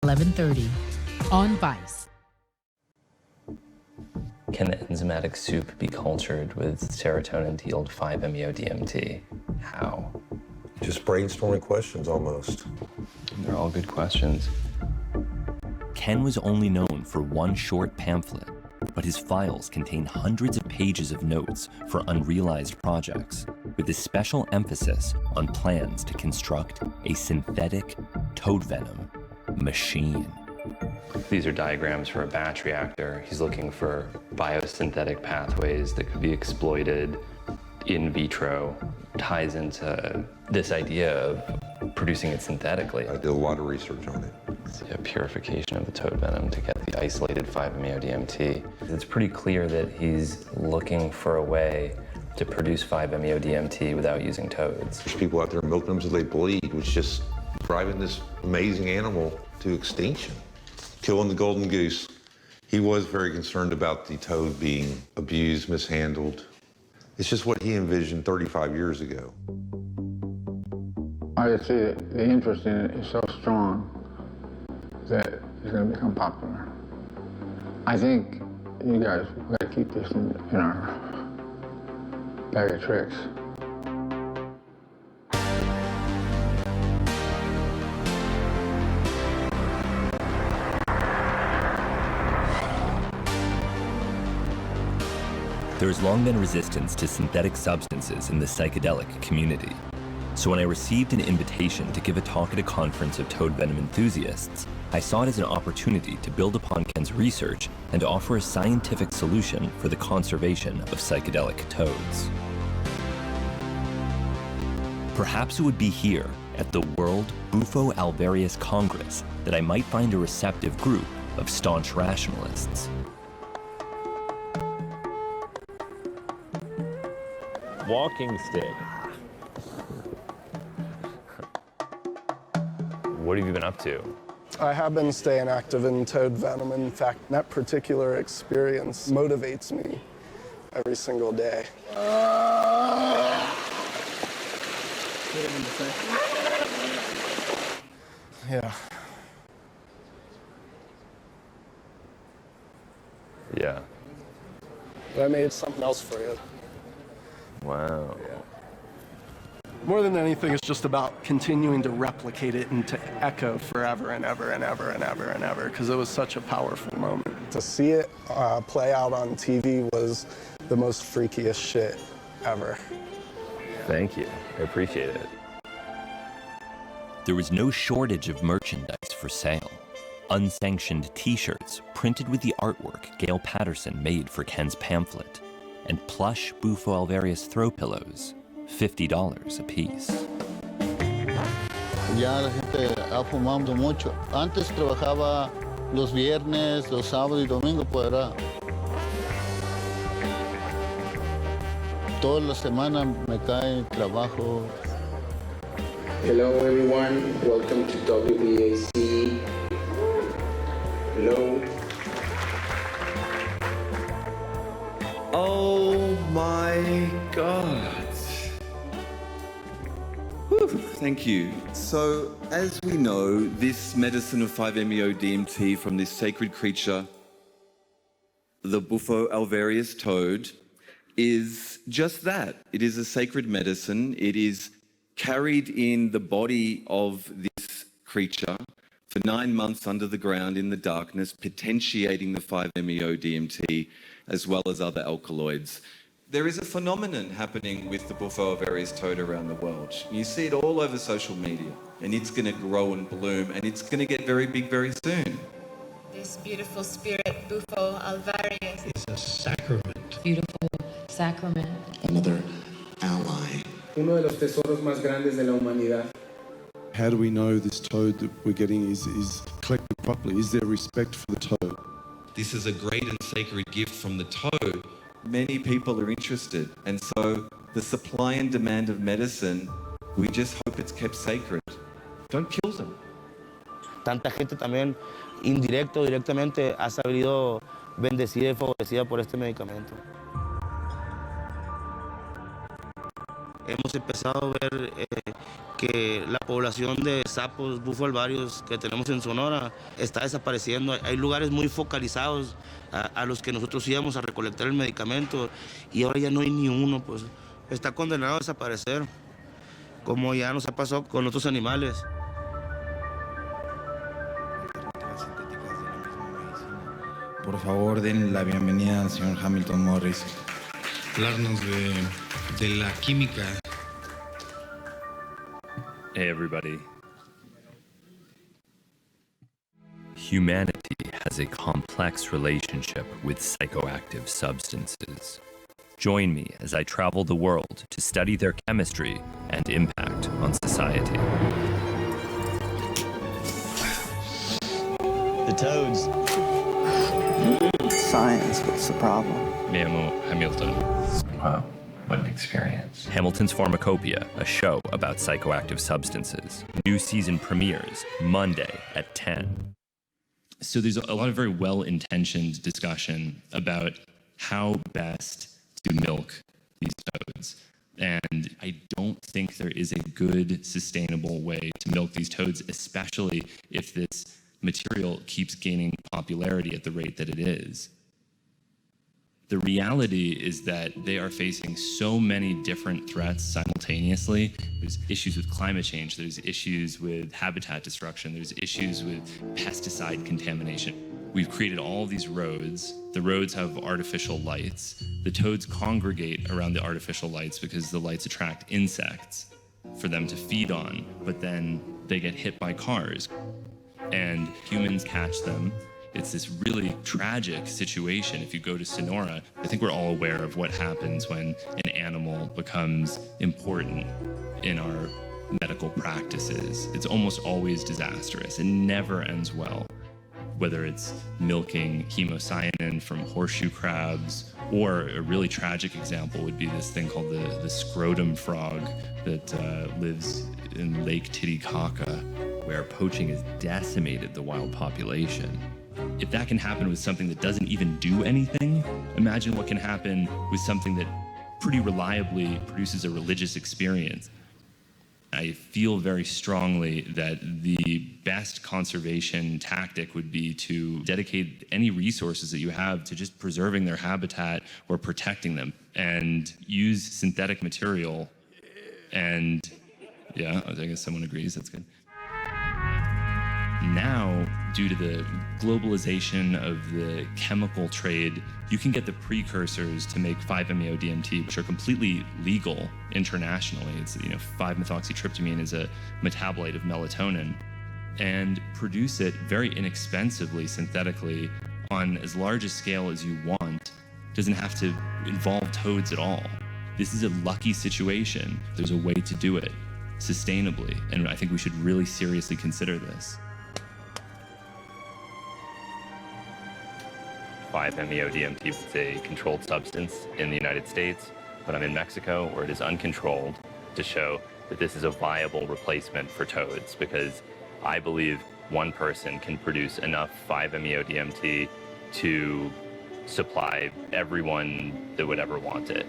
11:30 on Vice. Can the enzymatic soup be cultured with serotonin to yield 5-MeO-DMT? How? Just brainstorming questions almost. They're all good questions. Ken was only known for one short pamphlet, but his files contain hundreds of pages of notes for unrealized projects, with a special emphasis on plans to construct a synthetic toad venom machine. These are diagrams for a batch reactor. He's looking for biosynthetic pathways that could be exploited in vitro. Ties into this idea of producing it synthetically. I did a lot of research on it. It's a purification of the toad venom to get the isolated 5-MeO-DMT. It's pretty clear that he's looking for a way to produce 5-MeO-DMT without using toads. There's people out there milking them until they bleed, which is just driving this amazing animal to extinction. Killing the golden goose. He was very concerned about the toad being abused, mishandled. It's just what he envisioned 35 years ago. I just see that the interest in it is so strong that it's going to become popular. I think you guys got to keep this in our bag of tricks. There has long been resistance to synthetic substances in the psychedelic community. So when I received an invitation to give a talk at a conference of toad venom enthusiasts, I saw it as an opportunity to build upon Ken's research and to offer a scientific solution for the conservation of psychedelic toads. Perhaps it would be here, at the World Bufo alvarius Congress, that I might find a receptive group of staunch rationalists. Walking stick. What have you been up to? I have been staying active in toad venom. In fact, that particular experience motivates me every single day. Yeah. Yeah. But I made something else for you. Wow. Yeah. More than anything, it's just about continuing to replicate it and to echo forever and ever and ever and ever and ever, because it was such a powerful moment. To see it play out on TV was the most freakiest shit ever. Thank you. I appreciate it. There was no shortage of merchandise for sale. Unsanctioned t-shirts printed with the artwork Gail Patterson made for Ken's pamphlet, and plush Bufo alvarius throw pillows, $50 a piece. Ya la gente ha fumado mucho. Antes trabajaba los viernes, los sábados y domingos, pues era. Toda la semana me cae trabajo. Hello everyone, welcome to WBAC. Hello. Oh my God. Whew, thank you. So, as we know, this medicine of 5-MeO-DMT from this sacred creature, the Bufo alvarius toad, is just that. It is a sacred medicine. It is carried in the body of this creature for 9 months under the ground in the darkness, potentiating the 5-MeO-DMT as well as other alkaloids. There is a phenomenon happening with the Bufo alvarius toad around the world. You see it all over social media, and it's going to grow and bloom, and it's going to get very big very soon. This beautiful spirit, Bufo alvarius, is a sacrament. Beautiful sacrament. Another ally. Uno de los tesoros más grandes de la humanidad. How do we know this toad that we're getting is collected properly? Is there respect for the toad? This is a great and sacred gift from the toad. Many people are interested, and so the supply and demand of medicine, we just hope it's kept sacred. Don't kill them. Tanta gente también, indirecto o directamente, ha sabido bendecida y favorecida por este medicamento. Hemos empezado a ver que la población de sapos bufo-alvarios que tenemos en Sonora está desapareciendo. Hay lugares muy focalizados a los que nosotros íbamos a recolectar el medicamento y ahora ya no hay ni uno, pues está condenado a desaparecer, como ya nos ha pasado con otros animales. Por favor, den la bienvenida al señor Hamilton Morris. Hablarnos de la química. Hey, everybody. Humanity has a complex relationship with psychoactive substances. Join me as I travel the world to study their chemistry and impact on society. The toads. Science, what's the problem? Me llamo Hamilton. Wow, what an experience. Hamilton's Pharmacopeia, a show about psychoactive substances. New season premieres Monday at 10. So there's a lot of very well-intentioned discussion about how best to milk these toads. And I don't think there is a good, sustainable way to milk these toads, especially if this material keeps gaining popularity at the rate that it is. The reality is that they are facing so many different threats simultaneously. There's issues with climate change, there's issues with habitat destruction, there's issues with pesticide contamination. We've created all of these roads. The roads have artificial lights. The toads congregate around the artificial lights because the lights attract insects for them to feed on, but then they get hit by cars and humans catch them. It's this really tragic situation. If you go to Sonora, I think we're all aware of what happens when an animal becomes important in our medical practices. It's almost always disastrous. It never ends well. Whether it's milking hemocyanin from horseshoe crabs, or a really tragic example would be this thing called the scrotum frog that lives in Lake Titicaca, where poaching has decimated the wild population. If that can happen with something that doesn't even do anything, imagine what can happen with something that pretty reliably produces a religious experience. I feel very strongly that the best conservation tactic would be to dedicate any resources that you have to just preserving their habitat or protecting them, and use synthetic material. And yeah, I guess someone agrees, that's good. Now, due to the globalization of the chemical trade, you can get the precursors to make 5-MeO-DMT, which are completely legal internationally. It's, 5-methoxytryptamine is a metabolite of melatonin, and produce it very inexpensively synthetically on as large a scale as you want. Doesn't have to involve toads at all. This is a lucky situation. There's a way to do it sustainably, and I think we should really seriously consider this. 5-MeO-DMT is a controlled substance in the United States, but I'm in Mexico where it is uncontrolled, to show that this is a viable replacement for toads, because I believe one person can produce enough 5-MeO-DMT to supply everyone that would ever want it.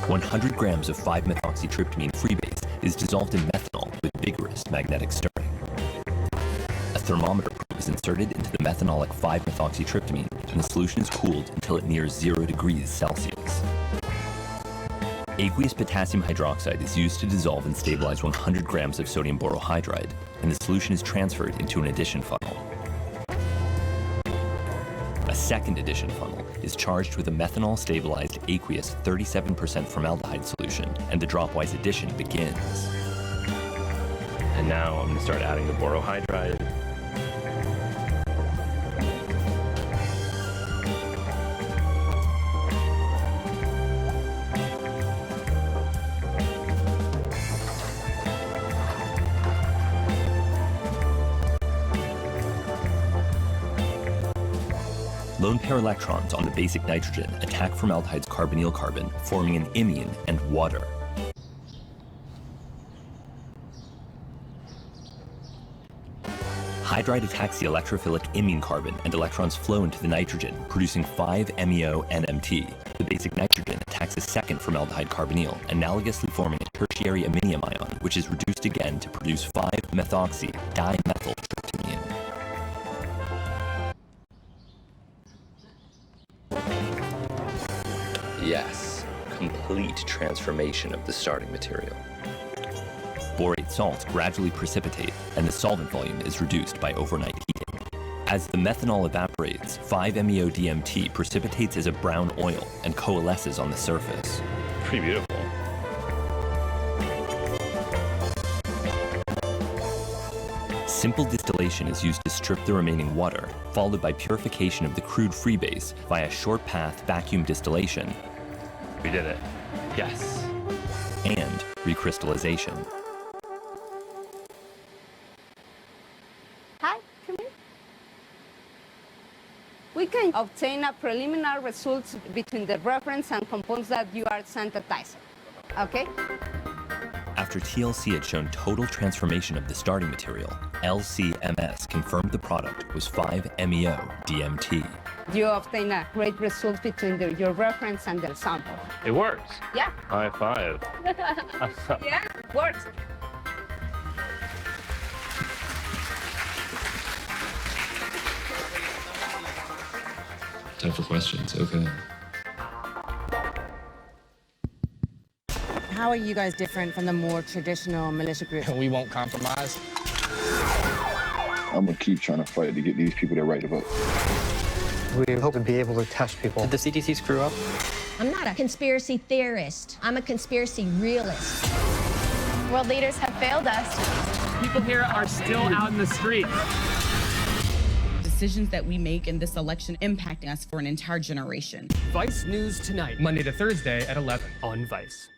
100 grams of 5-methoxytryptamine freebase is dissolved in methanol with vigorous magnetic stirring. A thermometer probe is inserted into the methanolic 5-methoxytryptamine, and the solution is cooled until it nears 0 degrees Celsius. Aqueous potassium hydroxide is used to dissolve and stabilize 100 grams of sodium borohydride, and the solution is transferred into an addition funnel. A second addition funnel is charged with a methanol-stabilized aqueous 37% formaldehyde solution, and the dropwise addition begins. And now I'm going to start adding the borohydride. Lone pair electrons on the basic nitrogen attack formaldehyde's carbonyl carbon, forming an imine and water. hydride attacks the electrophilic imine carbon and electrons flow into the nitrogen, producing 5-MeO-NMT. The basic nitrogen attacks a second formaldehyde carbonyl, analogously forming a tertiary aminium ion, which is reduced again to produce 5-methoxy-dimethyltryptamine. Yes, complete transformation of the starting material. Borate salts gradually precipitate, and the solvent volume is reduced by overnight heating. As the methanol evaporates, 5-MeO-DMT precipitates as a brown oil and coalesces on the surface. Pretty beautiful. Simple distillation is used to strip the remaining water, followed by purification of the crude freebase via short-path vacuum distillation. We did it. Yes. And recrystallization. Hi, come here. We can obtain a preliminary results between the reference and compounds that you are synthesizing. Okay? After TLC had shown total transformation of the starting material, LCMS confirmed the product was 5-MeO-DMT. You obtain a great result between your reference and the sample. It works. Yeah. High five. Yeah, works. Time for questions. Okay. How are you guys different from the more traditional militia groups? We won't compromise. I'm gonna keep trying to fight to get these people their right to vote. We hope to be able to test people. Did the CDC screw up? I'm not a conspiracy theorist. I'm a conspiracy realist. World leaders have failed us. People here are still out in the street. Decisions that we make in this election impacting us for an entire generation. Vice News Tonight, Monday to Thursday at 11 on Vice.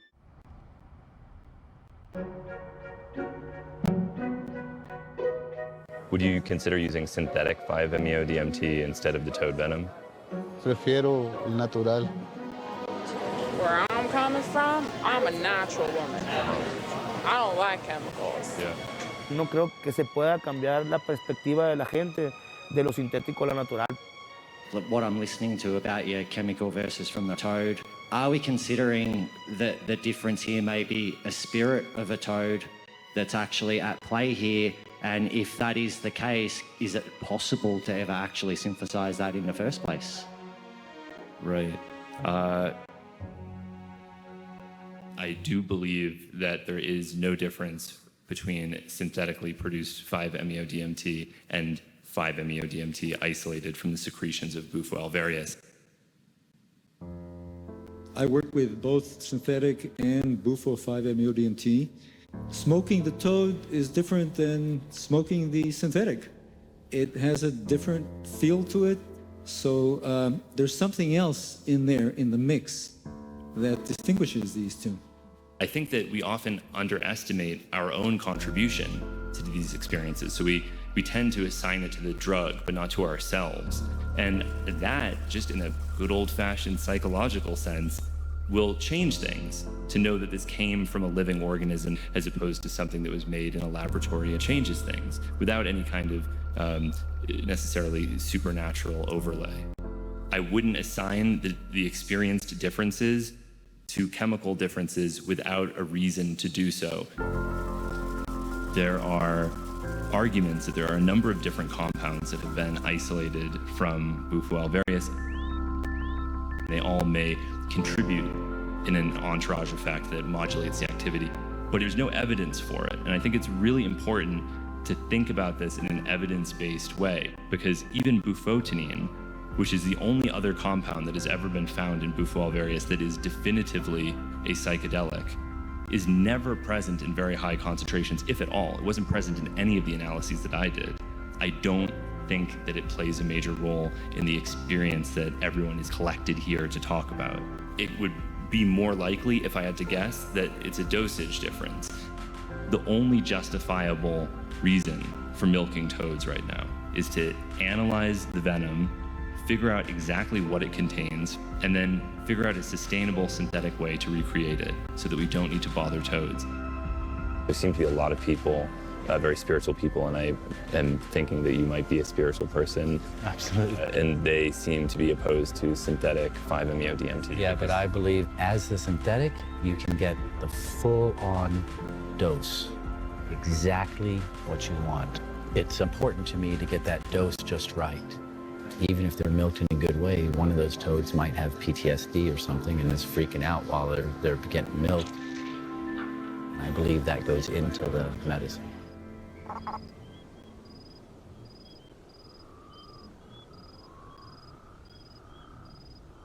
Would you consider using synthetic 5-MeO-DMT instead of the toad venom? Prefiero el natural. Where I'm coming from, I'm a natural woman. I don't like chemicals. Yeah. No creo que se pueda cambiar la perspectiva de la gente de lo sintético a lo natural. What I'm listening to about your chemical versus from the toad, are we considering that the difference here may be a spirit of a toad that's actually at play here? And if that is the case, is it possible to ever actually synthesize that in the first place? Right. I do believe that there is no difference between synthetically produced 5-MeO-DMT and 5-MeO-DMT isolated from the secretions of Bufo alvarius. I work with both synthetic and Bufo 5-MeO-DMT. Smoking the toad is different than smoking the synthetic. It has a different feel to it, so there's something else in there in the mix that distinguishes these two. I think that we often underestimate our own contribution to these experiences. So we tend to assign it to the drug, but not to ourselves. And that, just in a good old-fashioned psychological sense, will change things to know that this came from a living organism as opposed to something that was made in a laboratory. It changes things without any kind of necessarily supernatural overlay. I wouldn't assign the experienced differences to chemical differences without a reason to do so. There are arguments that there are a number of different compounds that have been isolated from Bufo alvarius. They all may contribute in an entourage effect that modulates the activity, but there's no evidence for it. And I think it's really important to think about this in an evidence-based way, because even bufotenine, which is the only other compound that has ever been found in Bufo alvarius that is definitively a psychedelic, is never present in very high concentrations, if at all. It wasn't present in any of the analyses that I did. I don't think that it plays a major role in the experience that everyone is collected here to talk about. It would be more likely, if I had to guess, that it's a dosage difference. The only justifiable reason for milking toads right now is to analyze the venom, figure out exactly what it contains, and then figure out a sustainable synthetic way to recreate it so that we don't need to bother toads. There seem to be a lot of people very spiritual people, and I am thinking that you might be a spiritual person. Absolutely. And they seem to be opposed to synthetic 5-MeO-DMT. Yeah, but I believe as the synthetic, you can get the full-on dose, exactly what you want. It's important to me to get that dose just right. Even if they're milked in a good way, one of those toads might have PTSD or something and is freaking out while they're getting milked. I believe that goes into the medicine.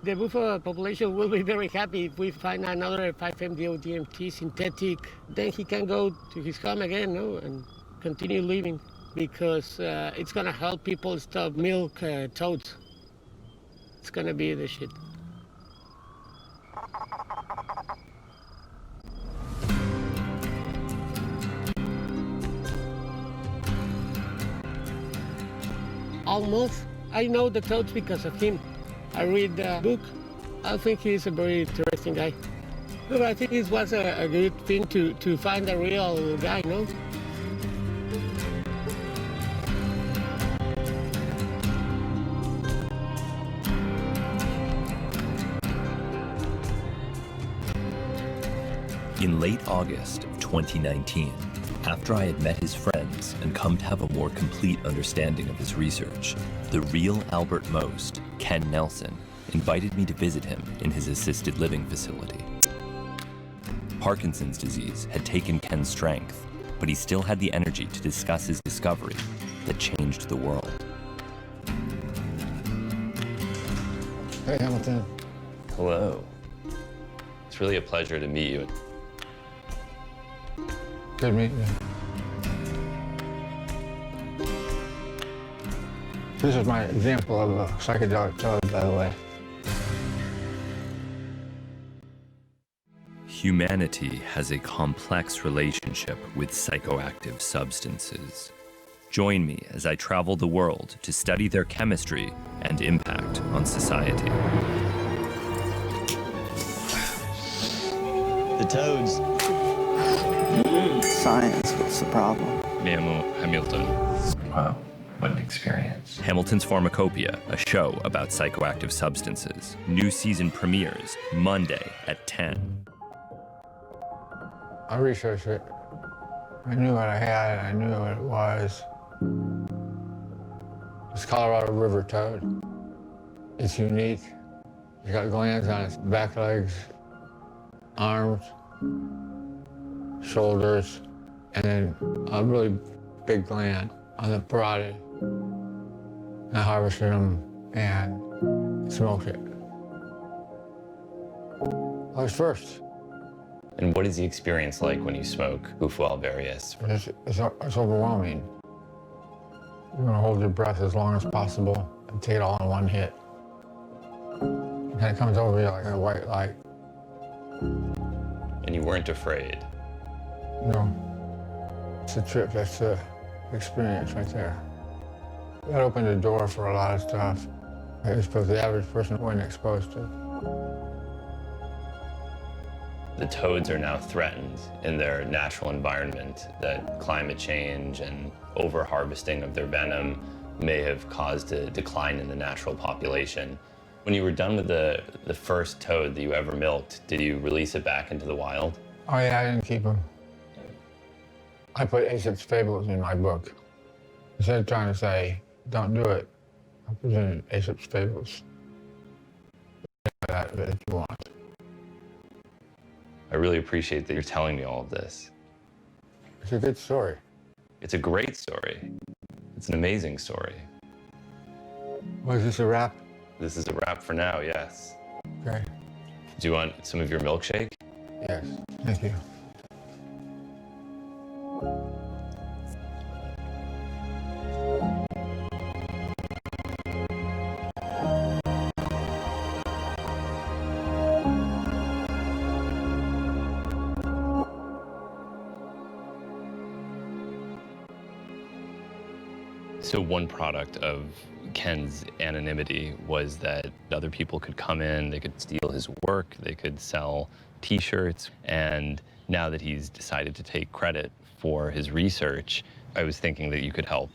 The buffalo population will be very happy if we find another 5-MeO-DMT synthetic. Then he can go to his home again, no, and continue living, because it's gonna help people stop milk toads. It's gonna be the shit. Almost. I know the toads because of him. I read the book. I think he's a very interesting guy. But I think it was a good thing to find a real guy, no? In late August of 2019, after I had met his friends and come to have a more complete understanding of his research, the real Albert Most, Ken Nelson, invited me to visit him in his assisted living facility. Parkinson's disease had taken Ken's strength, but he still had the energy to discuss his discovery that changed the world. Hey, Hamilton. Hello. It's really a pleasure to meet you. Good meeting you. This is my example of a psychedelic toad, by the way. Humanity has a complex relationship with psychoactive substances. Join me as I travel the world to study their chemistry and impact on society. The toads. Science, what's the problem? Me llamo Hamilton. Wow, what an experience. Hamilton's Pharmacopeia, a show about psychoactive substances. New season premieres Monday at 10. I researched it. I knew what I had, I knew what it was. It's Colorado River toad. It's unique. It's got glands on its back legs, arms, shoulders, and then a really big gland on the parotid. I harvested them and smoked it. I was first. And what is the experience like when you smoke Bufo alvarius? It's overwhelming. You want to hold your breath as long as possible and take it all in one hit. And it comes over you like a white light. And you weren't afraid? No. It's a trip. That's the experience right there. That opened the door for a lot of stuff I suppose the average person wasn't exposed to. The toads are now threatened in their natural environment, that climate change and over-harvesting of their venom may have caused a decline in the natural population. When you were done with the first toad that you ever milked, did you release it back into the wild? Oh yeah, I didn't keep them. I put Aesop's fables in my book. Instead of trying to say, don't do it, I put in Aesop's fables. That if you want. I really appreciate that you're telling me all of this. It's a good story. It's a great story. It's an amazing story. Was this a wrap? This is a wrap for now, yes. Okay. Do you want some of your milkshake? Yes, thank you. So one product of Ken's anonymity was that other people could come in, they could steal his work, they could sell t-shirts, and now that he's decided to take credit for his research, I was thinking that you could help.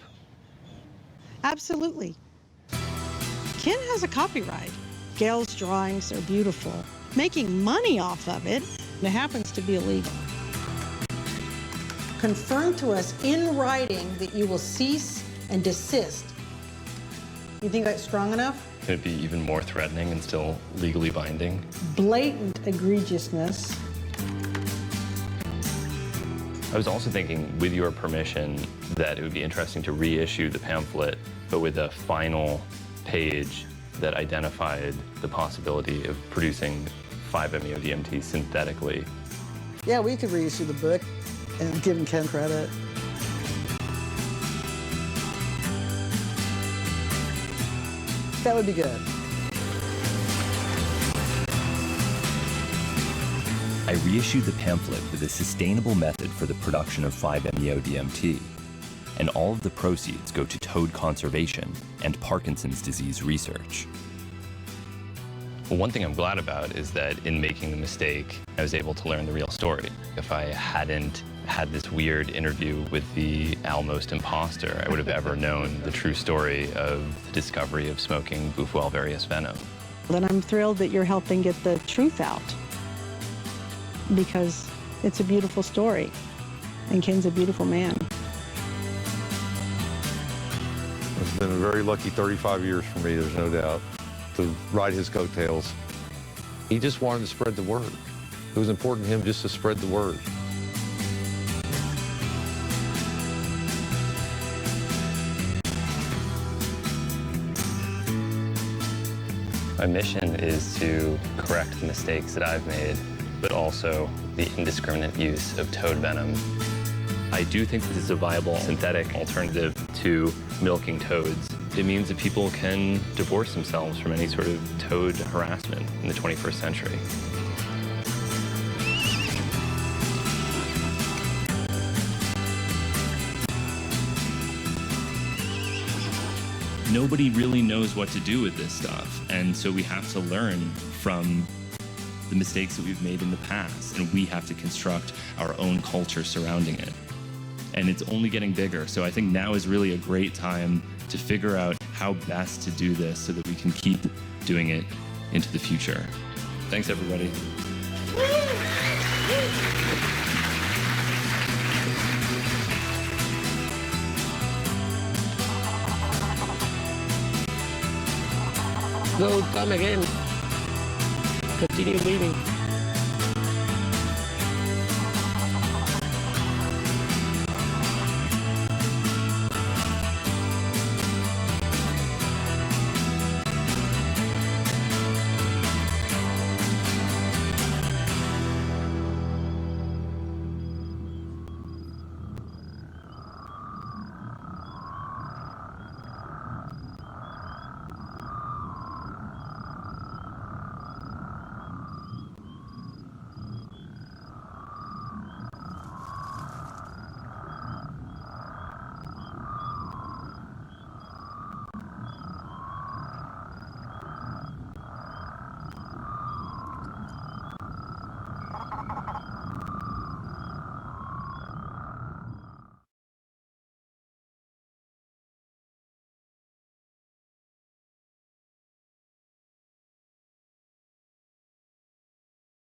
Absolutely. Ken has a copyright. Gail's drawings are beautiful. Making money off of it, it happens to be illegal. Confirm to us in writing that you will cease and desist. You think that's strong enough? Can it be even more threatening and still legally binding? Blatant egregiousness. I was also thinking, with your permission, that it would be interesting to reissue the pamphlet, but with a final page that identified the possibility of producing 5-MeO-DMT synthetically. Yeah, we could reissue the book and give Ken credit. That would be good. I reissued the pamphlet with a sustainable method for the production of 5-MeO-DMT, and all of the proceeds go to toad conservation and Parkinson's disease research. Well, one thing I'm glad about is that in making the mistake, I was able to learn the real story. If I hadn't had this weird interview with the almost imposter, I would have ever known the true story of the discovery of smoking Bufo alvarius venom. Then I'm thrilled that you're helping get the truth out, because it's a beautiful story, and Ken's a beautiful man. It's been a very lucky 35 years for me, there's no doubt, to ride his coattails. He just wanted to spread the word. It was important to him just to spread the word. My mission is to correct the mistakes that I've made, but also the indiscriminate use of toad venom. I do think this is a viable synthetic alternative to milking toads. It means that people can divorce themselves from any sort of toad harassment in the 21st century. Nobody really knows what to do with this stuff, and so we have to learn from the mistakes that we've made in the past, and we have to construct our own culture surrounding it. And it's only getting bigger, so I think now is really a great time to figure out how best to do this so that we can keep doing it into the future. Thanks, everybody. Go, come again. Continue living.